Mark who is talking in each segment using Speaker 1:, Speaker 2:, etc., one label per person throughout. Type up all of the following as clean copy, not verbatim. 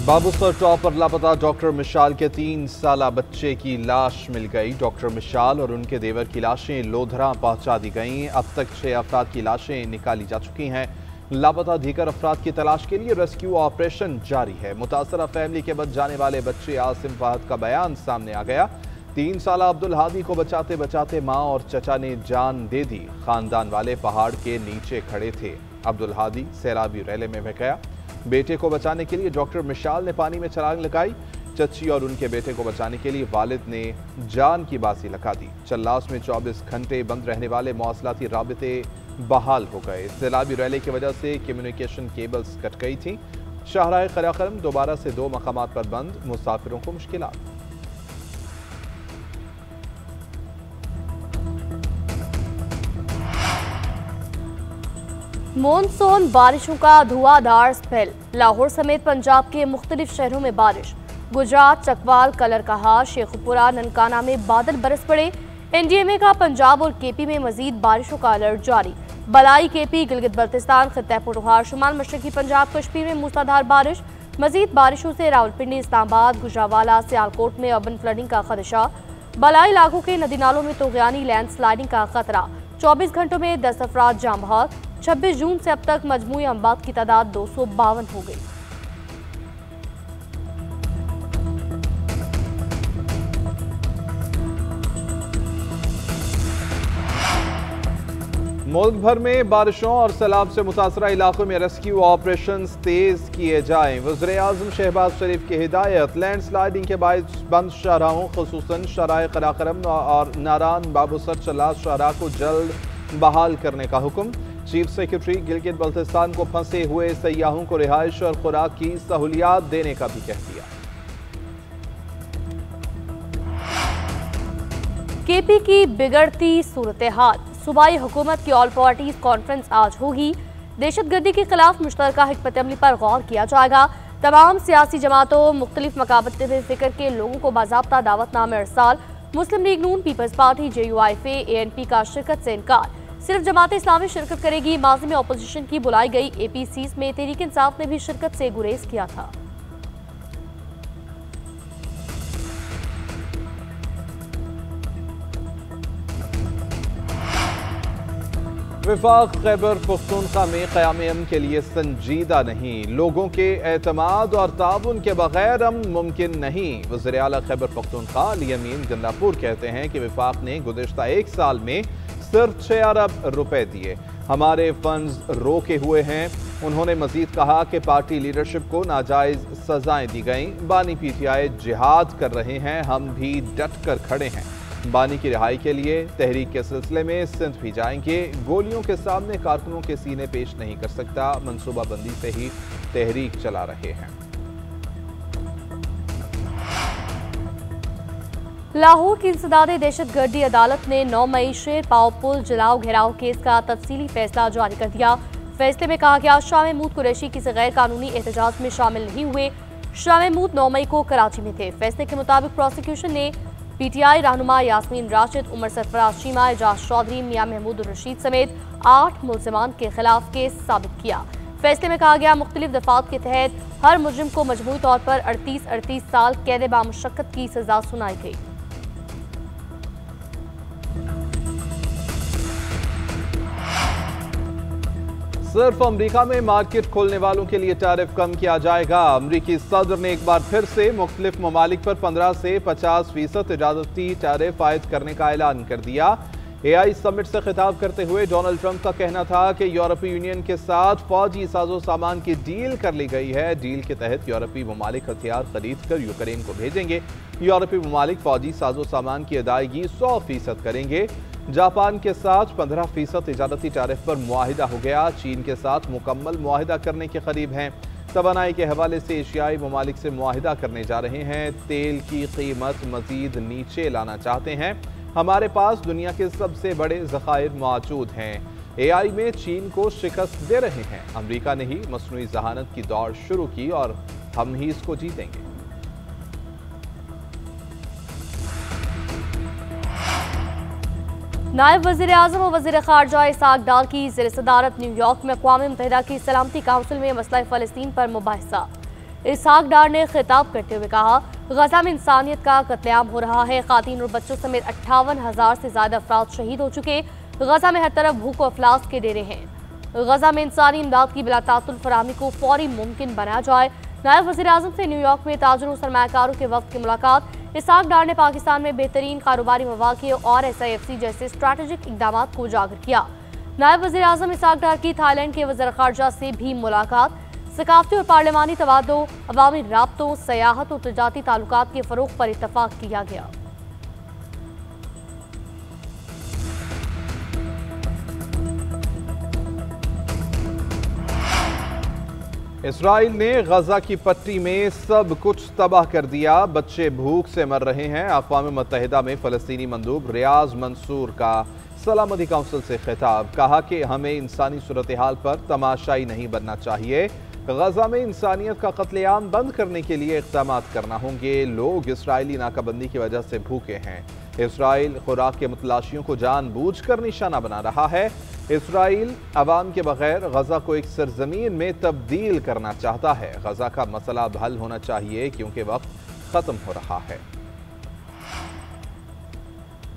Speaker 1: Babusar top पर लापता doctor मिशाल के 3 साला बच्चे की लाश मिल गई। डॉक्टर मिशाल और उनके देवर की लाशें लोधरा पहुंचा दी गईं। अब तक 6 अफराद की लाशें निकाली जा चुकी हैं। लापता दीगर अफराद की तलाश के लिए रेस्क्यू ऑपरेशन जारी है। मुतासरा फैमिली के बच जाने वाले बच्चे आसिम फहद का बयान सामने आ गया। 3 साला अब्दुल हादी को बचाते बचाते मां और चचा ने जान दे दी। खानदान वाले पहाड़ के नीचे खड़े थे। अब्दुल हादी सैलाबी रैले में बह गया। बेटे को बचाने के लिए डॉक्टर मिशाल ने पानी में छलांग लगाई। चच्ची और उनके बेटे को बचाने के लिए वालिद ने जान की बाजी लगा दी। चल्लास में 24 घंटे बंद रहने वाले मौसलाती राबिते बहाल हो गए। सैलाबी रैली की वजह से कम्युनिकेशन केबल्स कट गई थी। शाहराह क़राक़रम दोबारा से 2 मकामात पर बंद। मुसाफिरों को मुश्किलात।
Speaker 2: मॉनसून बारिशों का धुआंधार स्पेल। लाहौर समेत पंजाब के मुख्तलिफ शहरों में बारिश। गुजरात, चकवाल, कलरकहा, शेखुपुरा, ननकाना में बादल बरस पड़े। एनडीएमए का पंजाब और केपी में मजीद बारिशों का अलर्ट जारी। बलाई, केपी, गिलगित बल्तिस्तान, खित्ता पठुहार, शुमाल मशरकी पंजाब, कश्मीर में मूसलाधार बारिश। मजीद बारिशों से रावलपिंडी, इस्लामाबाद, गुजरावाला, सियालकोट में अर्बन फ्लडिंग का खदशा। बलाई इलाकों के नदी नालों में तूग़यानी लैंडस्लाइडिंग का खतरा। 24 घंटों में 10 अफराद जाम बहक। 26 जून से अब तक मजमूई अमवात की तादाद 252 हो गई।
Speaker 1: मुल्क भर में बारिशों और सैलाब से मुतासरा इलाकों में रेस्क्यू ऑपरेशन तेज किए जाएं। वज़ीर-ए-आज़म शहबाज शरीफ की हिदायत। लैंडस्लाइडिंग के बायस बंद शाहराहों खुसूसन शाहराह क़राक़रम और नारान बाबूसर चल्लास शाहराह को जल्द बहाल करने का हुक्म। चीफ सेक्रेटरी गिलगित बल्तिस्तान को फंसे हुए सयाहों को रिहाइश और खुराक की सहूलियात देने का भी कह दिया।
Speaker 2: केपी की बिगड़ती सूरत हाल। सूबाई हुकूमत की ऑल पार्टीज कॉन्फ्रेंस आज होगी। दहशतगर्दी के खिलाफ मुश्तरका हिकमत अमली पर गौर किया जाएगा। तमाम सियासी जमातों, मुख्तलिफ मकाबत फिक्र के लोगों को बाज़ाब्ता दावतनामे अरसाल। मुस्लिम लीग नून, पीपल्स पार्टी, JUIFA, ANP का शिरकत से इनकार। सिर्फ जमात इस्लामी शिरकत करेगी। माजी में अपोजिशन की बुलाई गई APCs में तहरीक इंसाफ ने भी शिरकत से गुरेज किया था।
Speaker 1: विफाक खैबर पख्तूनख्वा में क़याम अमन के लिए संजीदा नहीं। लोगों के एतमाद और ताउन के बगैर अमन मुमकिन नहीं। वज़ीर आला खैबर पख्तूनख्वा अली अमीन गंदापुर कहते हैं कि विफाक ने गुज़िश्ता 1 साल में सिर्फ 6 अरब रुपए दिए। हमारे फंड्स रोके हुए हैं। उन्होंने मजीद कहा कि पार्टी लीडरशिप को नाजायज सजाएं दी गईं। बानी PTI जिहाद कर रहे हैं, हम भी डट कर खड़े हैं। बानी की रिहाई के लिए तहरीक के सिलसिले में सिंध भी जाएंगे। गोलियों के सामने कारकुनों के सीने पेश नहीं कर सकता। मनसूबाबंदी से ही तहरीक चला रहे हैं।
Speaker 2: लाहौर की इंसदादे दहशतगर्दी अदालत ने 9 मई शेर पाव पुल जलाओ घेराव केस का तफसीली फैसला जारी कर दिया। फैसले में कहा गया, शाह महमूद कुरैशी किसी गैर कानूनी एहतजाज में शामिल नहीं हुए। शाह महमूद 9 मई को कराची में थे। फैसले के मुताबिक प्रोसिक्यूशन ने PTI रहनुमा यास्मीन राशिद, उमर सरफराज चीमा, एजाज चौधरी, मियां महमूद रशीद समेत 8 मुल्ज़िमान के खिलाफ केस साबित किया। फैसले में कहा गया, मुख्तलिफ दफात के तहत हर मुजरिम को मजमूई तौर पर 38 साल कैद बामुशक्कत की सजा सुनाई गई।
Speaker 1: सिर्फ अमरीका में मार्केट खोलने वालों के लिए टैरिफ कम किया जाएगा। अमरीकी सदर ने एक बार फिर से मुख्तलिफ ममालिक पर 15 से 50% इजाजती टैरिफ आयद करने का ऐलान कर दिया। AI समिट से खिताब करते हुए डोनाल्ड ट्रंप का कहना था कि यूरोपीय यूनियन के साथ फौजी साजो सामान की डील कर ली गई है। डील के तहत यूरोपीय ममालिक हथियार खरीद कर यूक्रेन को भेजेंगे। यूरोपीय ममालिक फौजी साजो सामान की अदायगी 100% करेंगे। जापान के साथ 15% इजारती टैरिफ पर मुआहिदा हो गया। चीन के साथ मुकम्मल मुआहिदा करने के करीब हैं। तवानाई के हवाले से एशियाई ममालिक से मुआहिदा करने जा रहे हैं। तेल की कीमत मजीद नीचे लाना चाहते हैं। हमारे पास दुनिया के सबसे बड़े ज़खायर मौजूद हैं। AI में चीन को शिकस्त दे रहे हैं। अमरीका ने ही मसनूई जहानत की दौड़ शुरू की और हम ही इसको जीतेंगे।
Speaker 2: नायब वज़ीर आज़म और वज़ीर ख़ारजा इसाक डार की ज़ेर सदारत न्यूयॉर्क में अक़वाम मुत्तहिदा की सलामती काउंसिल में मसला फ़लस्तीन पर मुबाहिसा। इसहाक डार ने खिताब करते हुए कहा, गजा में इंसानियत का कत्लेआम हो रहा है। खातीन और बच्चों समेत 58,000 से ज्यादा अफराद शहीद हो चुके। गजा में हर तरफ भूख व अफलास के डेरे हैं। गजा में इंसानी इमदाद की बिलातातुल फराहमी को फौरी मुमकिन बनाया जाए। नायब वज़ीर-ए-आज़म से न्यूयॉर्क में ताजरों सरमायाकारों के वक्त की मुलाकात। इसहाक डार ने पाकिस्तान में बेहतरीन कारोबारी मौक़े और SIFC जैसे स्ट्रैटेजिक इक़दाम को उजागर किया। नायब वज़ीर-ए-आज़म इसहाक डार की थाईलैंड के वज़ीर ख़ारजा से भी मुलाकात। सकाफ़ती और पार्लिमानी तबादलों, अवामी राब्तों, सयाहत और तजारती ताल्लुकात के फ़रोग़ पर इत्तफ़ाक़ किया गया।
Speaker 1: इसराइल ने गजा की पट्टी में सब कुछ तबाह कर दिया। बच्चे भूख से मर रहे हैं। अक़वाम मुत्तहिदा में फ़लस्तीनी मंदूब रियाज मंसूर का सलामती काउंसिल से खिताब। कहा कि हमें इंसानी सूरत हाल पर तमाशाई नहीं बनना चाहिए। गजा में इंसानियत का कत्लेआम बंद करने के लिए इक़दाम करना होंगे। लोग इसराइली नाकाबंदी की वजह से भूखे हैं। इसराइल खुराक के मुतलाशियों को जानबूझकर निशाना बना रहा है। इसराइल अवाम के बगैर गजा को एक सरजमीन में तब्दील करना चाहता है। गजा का मसला अब हल होना चाहिए क्योंकि वक्त खत्म हो रहा है।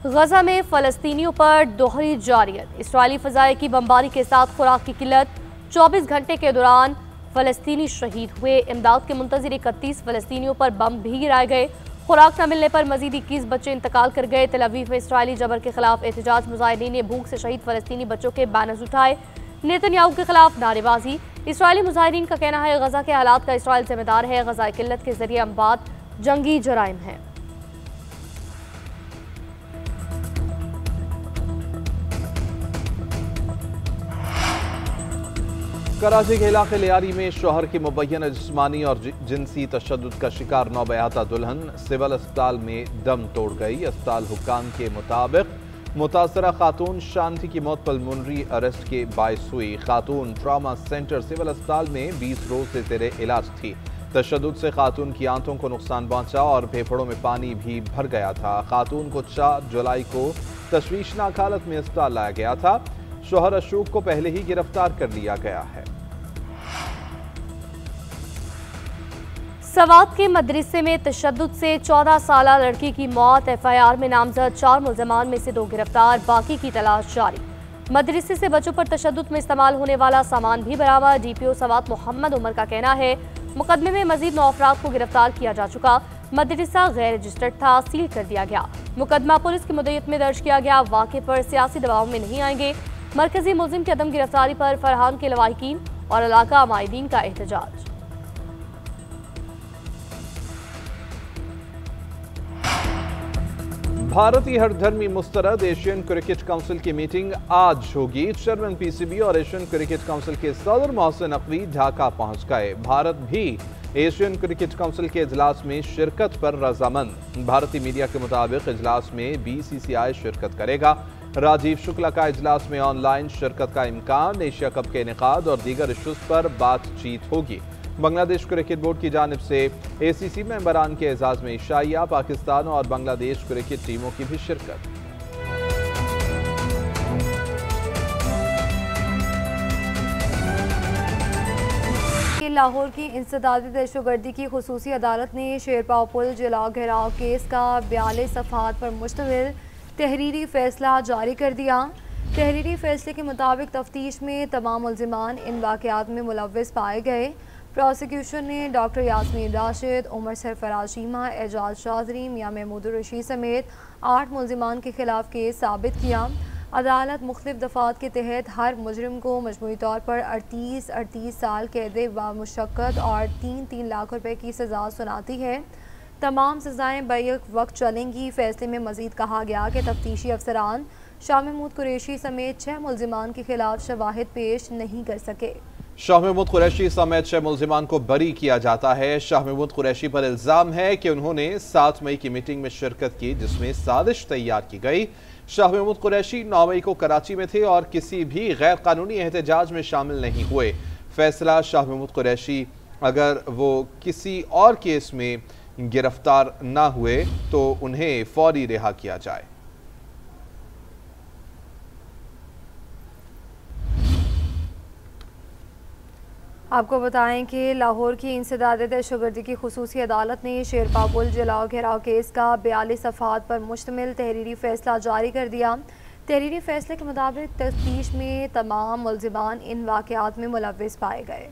Speaker 2: गजा में फ़लस्तीनियों पर दोहरी जारियत। इसराइली फ़ज़ाए की बमबारी के साथ खुराक की किल्लत। 24 घंटे के दौरान फ़लस्तीनी शहीद हुए। इमदाद के मुंतज़िर 31 फ़लस्तीनियों पर बम भी गिराए गए। खुराक न मिलने पर मजीद 21 बच्चे इंतकाल कर गए। तेल अवीव में इसराइली जबर के खिलाफ एहतजाज। मुजाहिदीन ने भूख से शहीद फ़लस्तीनी बच्चों के बैनर्स उठाए। नेतन्याहू के खिलाफ नारेबाजी। इसराइली मुजाहिदीन का कहना है गजा के हालात का इसराइल जिम्मेदार है। गजा किल्लत के जरिए अमवात जंगी जराइम है।
Speaker 1: कराची के इलाके लियारी में शोहर की मुबैना जिस्मानी और जिनसी तशद्दुद का शिकार नौबयाता दुल्हन सिविल अस्पताल में दम तोड़ गई। अस्पताल हुक्काम के मुताबिक मुतासरा खातून शांति की मौत पल्मोनरी अरेस्ट के बायस हुई। खातून ट्रामा सेंटर सिविल अस्पताल में 20 रोज से जेरे इलाज थी। तशद्दुद से खातून की आंतों को नुकसान पहुंचा और फेफड़ों में पानी भी भर गया था। खातून को 4 जुलाई को तशवीशनाक हालत में अस्पताल लाया गया था। शोहर अशूक को पहले ही गिरफ्तार कर लिया गया है।
Speaker 2: सवात के मदरसे में तशद्दुद से 14 साला लड़की की मौत। FIR में नामजद 4 मुल्ज़िमान में से 2 गिरफ्तार। बाकी की तलाश जारी। मदरसे से बच्चों पर तशद्दुद में इस्तेमाल होने वाला सामान भी बरामद। DPO सवात मोहम्मद उमर का कहना है मुकदमे में मजीद 9 अफराद को गिरफ्तार किया जा चुका। मदरसा गैर रजिस्टर्ड था, सील कर दिया गया। मुकदमा पुलिस की मुद्दत में दर्ज किया गया। वाक़े पर सियासी दबाव में नहीं आएंगे। मरकजी मुल्जिम की अदम गिरफ्तारी पर फरहान के लवाहिकीन और इलाका माहिदीन का एहतजाज।
Speaker 1: भारतीय हरधर्मी मुस्तरद एशियन क्रिकेट काउंसिल की मीटिंग आज होगी। चेयरमैन PCB और एशियन क्रिकेट काउंसिल के सदर मोहसिन नकवी ढाका पहुंच गए। भारत भी एशियन क्रिकेट काउंसिल के इजलास में शिरकत पर रजामंद। भारतीय मीडिया के मुताबिक इजलास में BCCI शिरकत करेगा। राजीव शुक्ला का इजलास में ऑनलाइन शिरकत का इम्कान। एशिया कप के इनेकाद और दीगर इशूज पर बातचीत होगी। बांग्लादेश क्रिकेट बोर्ड की जानिब से ACC मेंबरान के एजाज में ईशाइया, पाकिस्तान और बांग्लादेश क्रिकेट टीमों की भी शिरकत।
Speaker 3: लाहौर की इंसदादी दहशतगर्दी की खुसूसी अदालत ने शेरपाव पुल जला घेराव केस का 42 सफ़हात पर मुश्तमिल तहरीरी फैसला जारी कर दिया। तहरीरी फैसले के मुताबिक तफ्तीश में तमाम मुल्ज़िमान इन वाक़यात में मुलव्विस पाए गए। प्रोसिक्यूशन ने डॉक्टर यास्मीन राशिद, उमर सरफराज शीमा, एजाज चौधरी, मियां महमूद रशीद समेत 8 मुल्ज़िमान के खिलाफ केस साबित किया। अदालत मुख्तलिफ दफ़ात के तहत हर मुजरिम को मजमूई तौर पर 38 साल कैद बामुशक्कत और 3 लाख रुपए की सज़ा सुनाती है। तमाम सज़ाएँ बैक वक्त चलेंगी। फैसले में मज़ीद कहा गया कि तफ्तीशी अफसरान शाह महमूद कुरैशी समेत 6 मुल्ज़िमान के खिलाफ शवाहिद पेश नहीं कर सके।
Speaker 1: शाह महमूद कुरैशी समेत 6 मुल्ज़िमान को बरी किया जाता है। शाह महमूद कुरैशी पर इल्ज़ाम है कि उन्होंने 7 मई की मीटिंग में शिरकत की जिसमें साजिश तैयार की गई। शाह महमूद कुरैशी 9 मई को कराची में थे और किसी भी गैर कानूनी एहतजाज में शामिल नहीं हुए। फैसला शाह महमूद कुरैशी अगर वो किसी और केस में गिरफ्तार ना हुए तो उन्हें फौरी रिहा किया जाए।
Speaker 3: आपको बताएं कि लाहौर की इंसदाद दहशतगर्दी की खुसूसी अदालत ने शेरपा पुल जलाओ घेराव केस का 42 सफ़हात पर मुश्तमिल तहरीरी फैसला जारी कर दिया। तहरीरी फैसले के मुताबिक तफ्तीश में तमाम मुल्ज़िमान इन वाक़यात में मुलव्विस पाए गए।